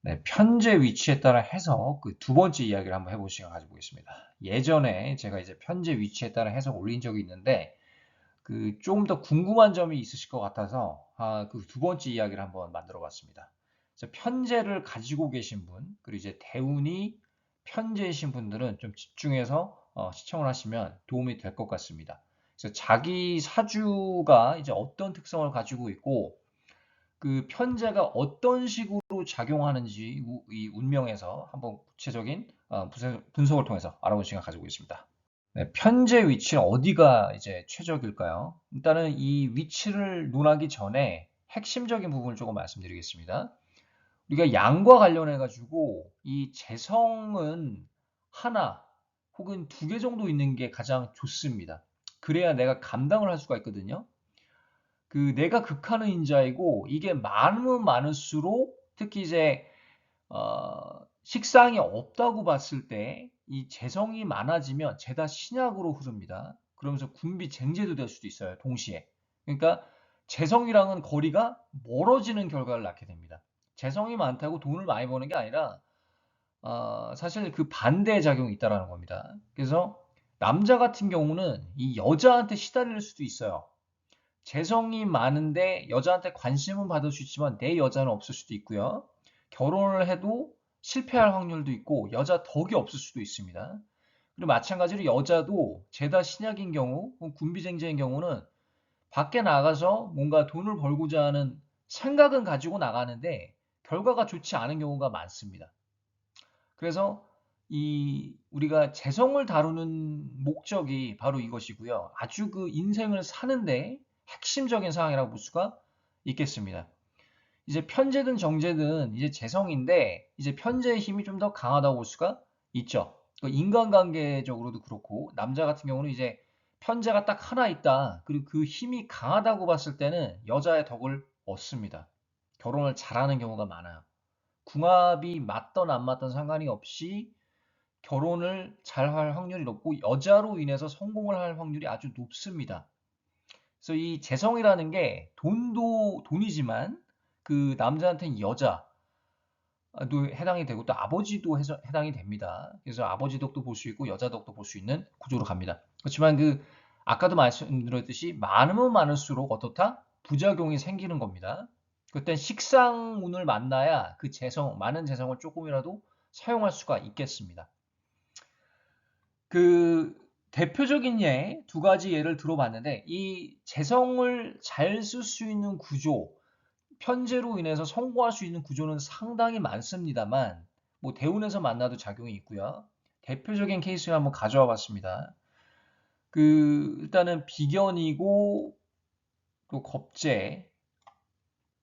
네, 편제 위치에 따라 해석 그 두 번째 이야기를 한번 해볼 시간 가지고 있습니다. 예전에 제가 이제 편제 위치에 따라 해석 올린 적이 있는데 그 좀 더 궁금한 점이 있으실 것 같아서 그 두 번째 이야기를 한번 만들어 봤습니다. 그래서 편제를 가지고 계신 분, 그리고 이제 대운이 편제이신 분들은 좀 집중해서 시청을 하시면 도움이 될 것 같습니다. 그래서 자기 사주가 이제 어떤 특성을 가지고 있고 그 편제가 어떤 식으로 작용하는지 이 운명에서 한번 구체적인 분석을 통해서 알아볼 시간 가지고 있습니다. 네, 편제 위치는 어디가 이제 최적일까요? 일단은 이 위치를 논하기 전에 핵심적인 부분을 조금 말씀드리겠습니다. 우리가 양과 관련해 가지고 이 재성은 하나 혹은 두 개 정도 있는 게 가장 좋습니다. 그래야 내가 감당을 할 수가 있거든요. 그 내가 극하는 인자이고 이게 많으면 많을수록 특히 이제 식상이 없다고 봤을 때 이 재성이 많아지면 죄다 신약으로 흐릅니다. 그러면서 군비쟁제도 될 수도 있어요. 동시에. 그러니까 재성이랑은 거리가 멀어지는 결과를 낳게 됩니다. 재성이 많다고 돈을 많이 버는 게 아니라 사실 그 반대의 작용이 있다라는 겁니다. 그래서 남자 같은 경우는 이 여자한테 시달릴 수도 있어요. 재성이 많은데 여자한테 관심은 받을 수 있지만 내 여자는 없을 수도 있고요. 결혼을 해도 실패할 확률도 있고 여자 덕이 없을 수도 있습니다. 그리고 마찬가지로 여자도 죄다 신약인 경우, 군비쟁제인 경우는 밖에 나가서 뭔가 돈을 벌고자 하는 생각은 가지고 나가는데 결과가 좋지 않은 경우가 많습니다. 그래서 이 우리가 재성을 다루는 목적이 바로 이것이고요. 아주 그 인생을 사는데 핵심적인 사항이라고 볼 수가 있겠습니다. 이제 편제든 정제든 이제 재성인데 이제 편제의 힘이 좀 더 강하다고 볼 수가 있죠. 그 인간관계적으로도 그렇고 남자 같은 경우는 이제 편제가 딱 하나 있다. 그리고 그 힘이 강하다고 봤을 때는 여자의 덕을 얻습니다. 결혼을 잘하는 경우가 많아요. 궁합이 맞던 안 맞던 상관이 없이 결혼을 잘 할 확률이 높고 여자로 인해서 성공을 할 확률이 아주 높습니다. 그래서 이 재성이라는 게 돈도 돈이지만 그 남자한테는 여자도 해당이 되고 또 아버지도 해당이 됩니다. 그래서 아버지 덕도 볼 수 있고 여자 덕도 볼 수 있는 구조로 갑니다. 그렇지만 그 아까도 말씀드렸듯이 많으면 많을수록 어떻다? 부작용이 생기는 겁니다. 그때 식상운을 만나야 그 재성, 많은 재성을 조금이라도 사용할 수가 있겠습니다. 그 대표적인 예, 두 가지 예를 들어봤는데 이 재성을 잘 쓸 수 있는 구조, 편제로 인해서 성공할 수 있는 구조는 상당히 많습니다만 뭐 대운에서 만나도 작용이 있고요. 대표적인 케이스를 한번 가져와 봤습니다. 그 일단은 비견이고 또 겁재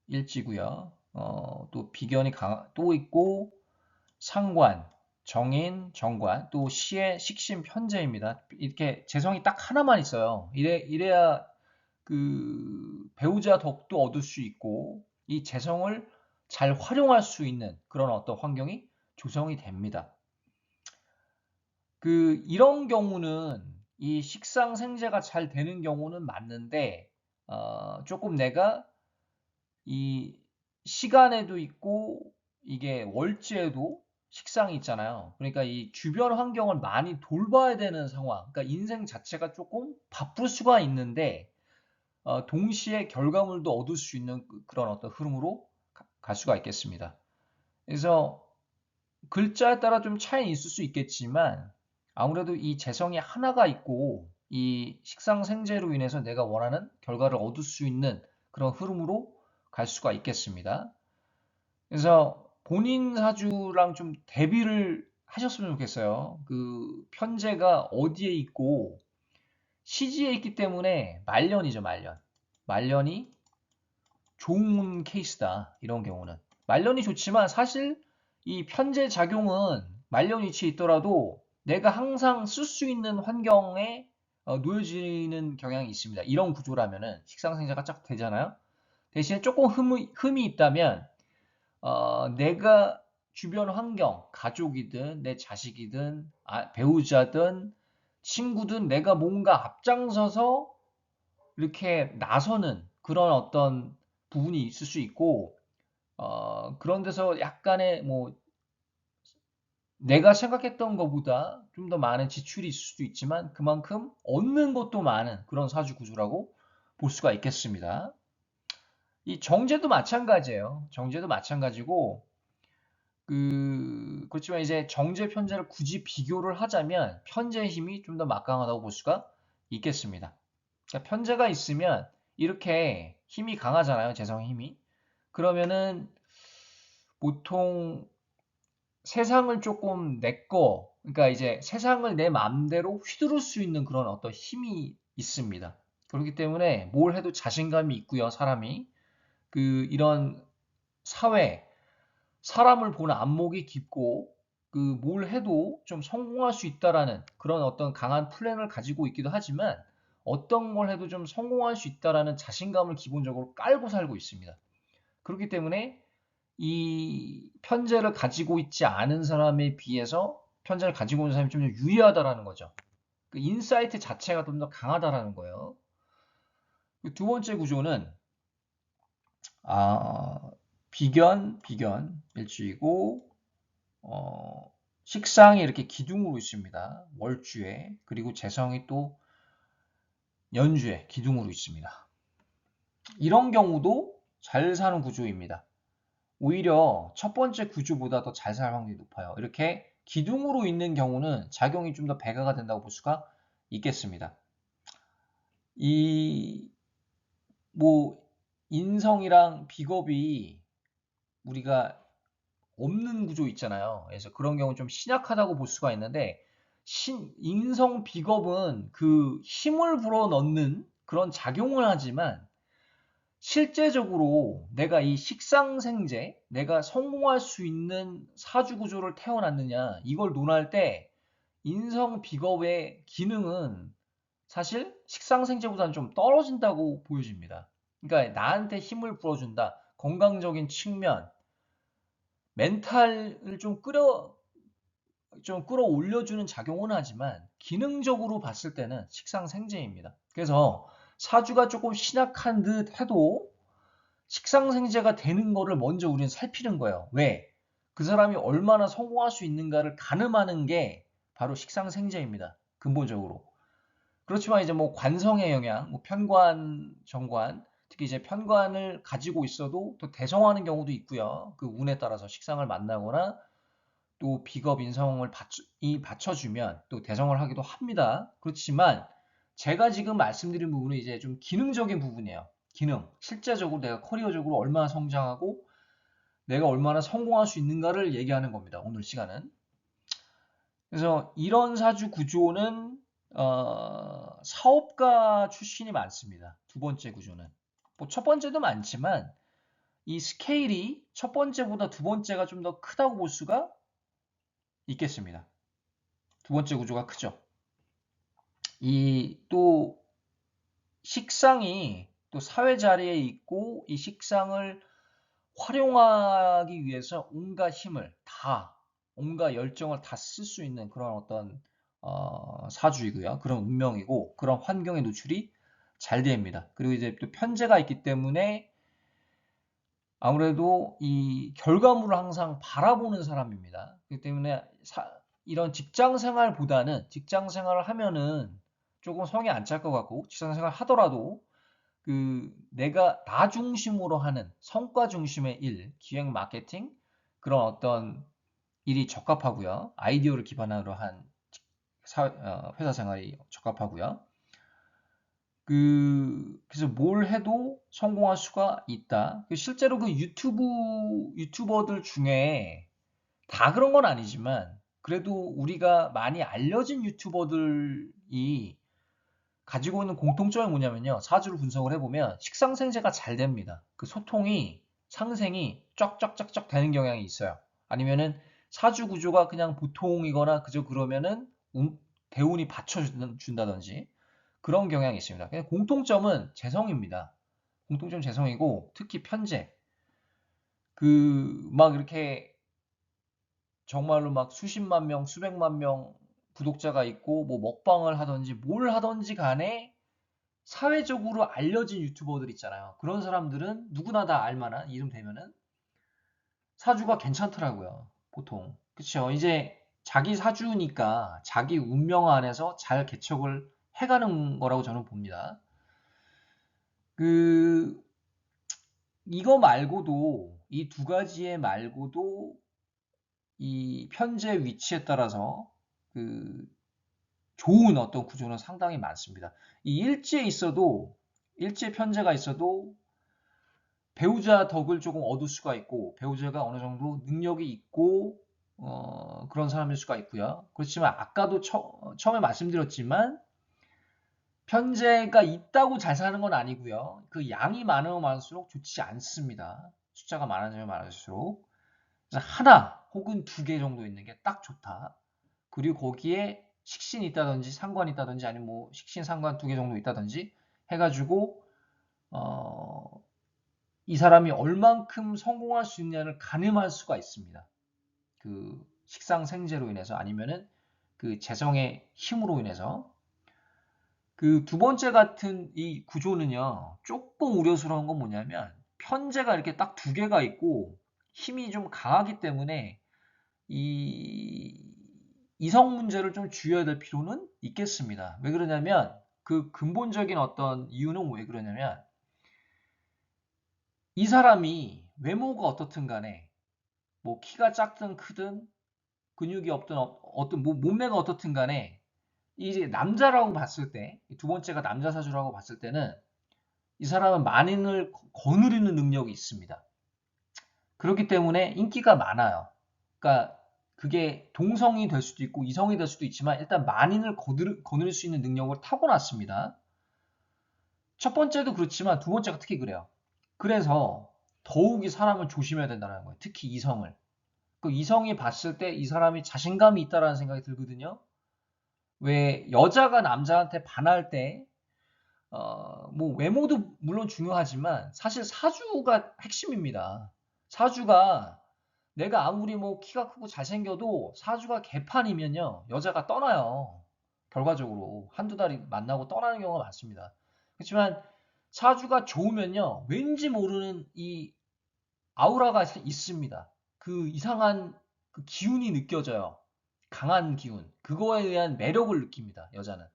일지고요. 또 비견이 또 있고 상관, 정인, 정관, 또 시의 식신 편제입니다. 이렇게 재성이 딱 하나만 있어요. 이래야 그 배우자 덕도 얻을 수 있고 이 재성을 잘 활용할 수 있는 그런 어떤 환경이 조성이 됩니다. 그 이런 경우는 이 식상생재가 잘 되는 경우는 맞는데 조금 내가 이 시간에도 있고 이게 월지에도 식상이 있잖아요. 그러니까 이 주변 환경을 많이 돌봐야 되는 상황. 그러니까 인생 자체가 조금 바쁠 수가 있는데 동시에 결과물도 얻을 수 있는 그런 어떤 흐름으로 갈 수가 있겠습니다. 그래서 글자에 따라 좀 차이는 있을 수 있겠지만 아무래도 이 재성이 하나가 있고 이 식상생재로 인해서 내가 원하는 결과를 얻을 수 있는 그런 흐름으로 갈 수가 있겠습니다. 그래서 본인 사주랑 좀 대비를 하셨으면 좋겠어요. 그 편제가 어디에 있고 시지에 있기 때문에 말년이죠, 말년. 말년이 좋은 케이스다. 이런 경우는. 말년이 좋지만 사실 이 편제 작용은 말년 위치에 있더라도 내가 항상 쓸 수 있는 환경에 놓여지는 경향이 있습니다. 이런 구조라면은 식상생자가 쫙 되잖아요. 대신에 조금 흠이 있다면 내가 주변 환경, 가족이든 내 자식이든 배우자든 친구든 내가 뭔가 앞장서서 이렇게 나서는 그런 어떤 부분이 있을 수 있고 그런 데서 약간의 뭐 내가 생각했던 것보다 좀 더 많은 지출이 있을 수도 있지만 그만큼 얻는 것도 많은 그런 사주 구조라고 볼 수가 있겠습니다. 이 정제도 마찬가지예요. 정제도 마찬가지고 그렇지만 이제 정제 편제를 굳이 비교를 하자면 편제의 힘이 좀 더 막강하다고 볼 수가 있겠습니다. 그러니까 편제가 있으면 이렇게 힘이 강하잖아요. 재성의 힘이. 그러면은 보통 세상을 조금 그러니까 이제 세상을 내 마음대로 휘두를 수 있는 그런 어떤 힘이 있습니다. 그렇기 때문에 뭘 해도 자신감이 있고요, 사람이. 이런 사회, 사람을 보는 안목이 깊고, 뭘 해도 좀 성공할 수 있다라는 그런 어떤 강한 플랜을 가지고 있기도 하지만, 어떤 걸 해도 좀 성공할 수 있다라는 자신감을 기본적으로 깔고 살고 있습니다. 그렇기 때문에 이 편제를 가지고 있지 않은 사람에 비해서 편제를 가지고 있는 사람이 좀 더 유리하다라는 거죠. 그 인사이트 자체가 좀 더 강하다라는 거예요. 두 번째 구조는 아, 비견 일주이고 식상이 이렇게 기둥으로 있습니다. 월주에 그리고 재성이 또 연주에 기둥으로 있습니다. 이런 경우도 잘 사는 구조입니다. 오히려 첫 번째 구조보다 더 잘 살 확률이 높아요. 이렇게 기둥으로 있는 경우는 작용이 좀 더 배가가 된다고 볼 수가 있겠습니다. 이, 뭐, 인성이랑 비겁이 우리가 없는 구조 있잖아요. 그래서 그런 경우 좀 신약하다고 볼 수가 있는데, 인성 비겁은 그 힘을 불어넣는 그런 작용을 하지만, 실제적으로 내가 이 식상생재, 내가 성공할 수 있는 사주구조를 태어났느냐, 이걸 논할 때 인성 비겁의 기능은 사실 식상생재보다는 좀 떨어진다고 보여집니다. 그러니까 나한테 힘을 불어준다. 건강적인 측면, 멘탈을 좀 끌어올려주는 작용은 하지만 기능적으로 봤을 때는 식상생재입니다. 그래서 사주가 조금 신약한 듯 해도 식상생재가 되는 거를 먼저 우리는 살피는 거예요. 왜? 그 사람이 얼마나 성공할 수 있는가를 가늠하는 게 바로 식상생재입니다. 근본적으로. 그렇지만 이제 뭐 관성의 영향, 뭐 편관, 정관, 특히 이제 편관을 가지고 있어도 또 대성하는 경우도 있고요. 그 운에 따라서 식상을 만나거나 또 비겁 인성을 받쳐주면 또 대성을 하기도 합니다. 그렇지만 제가 지금 말씀드린 부분은 이제 좀 기능적인 부분이에요. 기능. 실제적으로 내가 커리어적으로 얼마나 성장하고 내가 얼마나 성공할 수 있는가를 얘기하는 겁니다. 오늘 시간은. 그래서 이런 사주 구조는 사업가 출신이 많습니다. 두 번째 구조는. 뭐 첫 번째도 많지만 이 스케일이 첫 번째보다 두 번째가 좀 더 크다고 볼 수가 있겠습니다. 두 번째 구조가 크죠. 이 또 식상이 또 사회 자리에 있고 이 식상을 활용하기 위해서 온갖 힘을 다, 온갖 열정을 다 쓸 수 있는 그런 어떤 사주이고요. 그런 운명이고 그런 환경에 노출이 잘 됩니다. 그리고 이제 또 편제가 있기 때문에 아무래도 이 결과물을 항상 바라보는 사람입니다. 그렇기 때문에 이런 직장 생활보다는 직장 생활을 하면은 조금 성이 안 찰 것 같고 직장 생활 하더라도 내가 나 중심으로 하는 성과 중심의 일, 기획 마케팅 그런 어떤 일이 적합하고요. 아이디어를 기반으로 한 회사 생활이 적합하고요. 그래서 뭘 해도 성공할 수가 있다. 실제로 유튜버들 중에 다 그런 건 아니지만 그래도 우리가 많이 알려진 유튜버들이 가지고 있는 공통점이 뭐냐면요. 사주를 분석을 해보면 식상생재가 잘 됩니다. 그 소통이 상생이 쫙쫙쫙쫙 되는 경향이 있어요. 아니면은 사주 구조가 그냥 보통이거나 그저 그러면은 대운이 받쳐준다든지 그런 경향이 있습니다. 그냥 공통점은 재성입니다. 공통점 재성이고 특히 편재. 막 이렇게 정말로 막 수십만 명, 수백만 명 구독자가 있고 뭐 먹방을 하든지 뭘 하든지 간에 사회적으로 알려진 유튜버들 있잖아요. 그런 사람들은 누구나 다 알만한 이름 되면은 사주가 괜찮더라고요. 보통. 그쵸? 이제 자기 사주니까 자기 운명 안에서 잘 개척을 해가는 거라고 저는 봅니다. 그, 이거 말고도, 이 두 가지 말고도 이 편제 위치에 따라서 그 좋은 어떤 구조는 상당히 많습니다. 이 일지에 편제가 있어도 배우자 덕을 조금 얻을 수가 있고, 배우자가 어느 정도 능력이 있고, 그런 사람일 수가 있고요. 그렇지만 아까도 처음에 말씀드렸지만, 편제가 있다고 잘 사는 건 아니고요. 그 양이 많으면 많을수록 좋지 않습니다. 숫자가 많아지면 많을수록. 그래서 하나 혹은 두 개 정도 있는 게 딱 좋다. 그리고 거기에 식신이 있다든지 상관이 있다든지 아니면 뭐 식신 상관 두 개 정도 있다든지 해가지고 이 사람이 얼만큼 성공할 수 있냐를 가늠할 수가 있습니다. 그 식상생재로 인해서 아니면은 그 재성의 힘으로 인해서 그 두 번째 같은 이 구조는요 조금 우려스러운 건 뭐냐면 편제가 이렇게 딱 두 개가 있고 힘이 좀 강하기 때문에 이 이성 문제를 좀 주의해야 될 필요는 있겠습니다. 왜 그러냐면 그 근본적인 어떤 이유는 왜 그러냐면 이 사람이 외모가 어떻든 간에 뭐 키가 작든 크든 근육이 없든 어떤 몸매가 어떻든 간에 이제 남자라고 봤을 때 두 번째가 남자 사주라고 봤을 때는 이 사람은 만인을 거느리는 능력이 있습니다. 그렇기 때문에 인기가 많아요. 그러니까 그게 동성이 될 수도 있고 이성이 될 수도 있지만 일단 만인을 거느릴 수 있는 능력을 타고났습니다. 첫 번째도 그렇지만 두 번째가 특히 그래요. 그래서 더욱이 사람을 조심해야 된다는 거예요. 특히 이성을. 그 이성이 봤을 때 이 사람이 자신감이 있다라는 생각이 들거든요. 왜 여자가 남자한테 반할 때, 뭐 외모도 물론 중요하지만 사실 사주가 핵심입니다. 사주가 내가 아무리 뭐 키가 크고 잘생겨도 사주가 개판이면요. 여자가 떠나요. 결과적으로. 한두 달이 만나고 떠나는 경우가 많습니다. 그렇지만 사주가 좋으면요. 왠지 모르는 이 아우라가 있습니다. 그 이상한 그 기운이 느껴져요. 강한 기운. 그거에 대한 매력을 느낍니다. 여자는.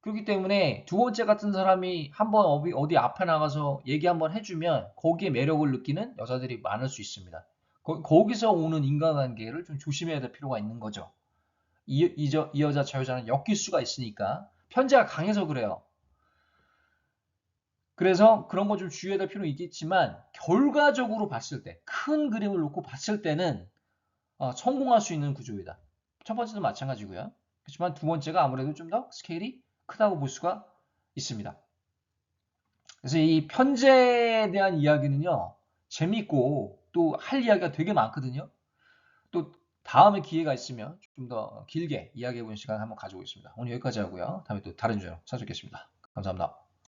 그렇기 때문에 두 번째 같은 사람이 한번 어디 앞에 나가서 얘기 한번 해주면 거기에 매력을 느끼는 여자들이 많을 수 있습니다. 거기서 오는 인간관계를 좀 조심해야 될 필요가 있는 거죠. 이 여자 저 여자는 엮일 수가 있으니까 편제가 강해서 그래요. 그래서 그런 거 좀 주의해야 될 필요는 있겠지만 결과적으로 봤을 때 큰 그림을 놓고 봤을 때는 성공할 수 있는 구조이다. 첫 번째도 마찬가지고요. 그렇지만 두 번째가 아무래도 좀 더 스케일이 크다고 볼 수가 있습니다. 그래서 이 편제에 대한 이야기는요, 재밌고 또 할 이야기가 되게 많거든요. 또 다음에 기회가 있으면 좀 더 길게 이야기해보는 시간 한번 가져오겠습니다. 오늘 여기까지 하고요. 다음에 또 다른 주제로 찾아뵙겠습니다. 감사합니다.